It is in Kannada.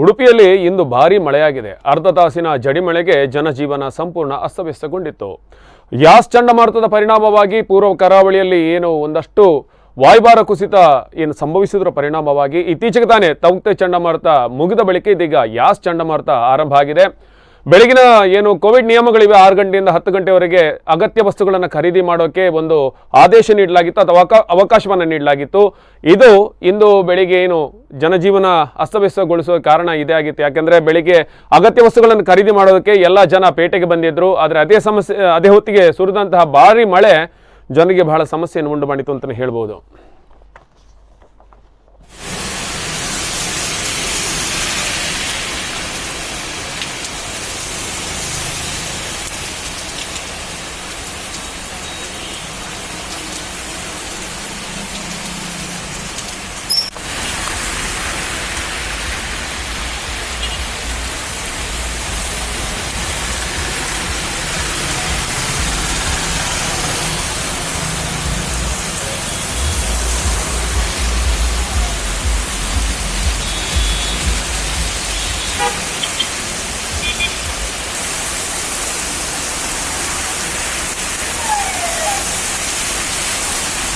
ಉಡುಪಿಯಲ್ಲಿ ಇಂದು ಭಾರೀ ಮಳೆಯಾಗಿದೆ. ಅರ್ಧ ತಾಸಿನ ಜಡಿಮಳೆಗೆ ಜನಜೀವನ ಸಂಪೂರ್ಣ ಅಸ್ತವ್ಯಸ್ತಗೊಂಡಿತ್ತು. ಯಾಸ್ ಚಂಡಮಾರುತದ ಪರಿಣಾಮವಾಗಿ ಪೂರ್ವ ಕರಾವಳಿಯಲ್ಲಿ ಒಂದಷ್ಟು ವಾಯುಭಾರ ಕುಸಿತ ಸಂಭವಿಸಿದ್ರ ಪರಿಣಾಮವಾಗಿ ಇತ್ತೀಚೆಗೆ ತಾನೇ ತೌಕ್ತೆ ಚಂಡಮಾರುತ ಮುಗಿದ ಬಳಿಕ ಇದೀಗ ಯಾಸ್ ಚಂಡಮಾರುತ ಆರಂಭ ಆಗಿದೆ. ಬೆಳಗಿನ ಕೋವಿಡ್ ನಿಯಮಗಳಿವೆ. 6 ಗಂಟೆಯಿಂದ 10 ಗಂಟೆವರೆಗೆ ಅಗತ್ಯ ವಸ್ತುಗಳನ್ನು ಖರೀದಿ ಮಾಡೋಕೆ ಒಂದು ಆದೇಶ ನೀಡಲಾಗಿತ್ತು ಅಥವಾ ಅವಕಾಶವನ್ನು ನೀಡಲಾಗಿತ್ತು. ಇದು ಇಂದು ಬೆಳಿಗ್ಗೆ ಜನಜೀವನ ಅಸ್ತವ್ಯಸ್ತಗೊಳಿಸುವ ಕಾರಣ ಇದೇ ಆಗಿತ್ತು. ಯಾಕೆಂದರೆ ಬೆಳಿಗ್ಗೆ ಅಗತ್ಯ ವಸ್ತುಗಳನ್ನು ಖರೀದಿ ಮಾಡೋದಕ್ಕೆ ಎಲ್ಲ ಜನ ಪೇಟೆಗೆ ಬಂದಿದ್ರು. ಆದರೆ ಅದೇ ಹೊತ್ತಿಗೆ ಸುರಿದಂತಹ ಭಾರಿ ಮಳೆ ಜನರಿಗೆ ಬಹಳ ಸಮಸ್ಯೆಯನ್ನು ಉಂಟು ಮಾಡಿತು ಅಂತಲೇ ಹೇಳ್ಬೋದು.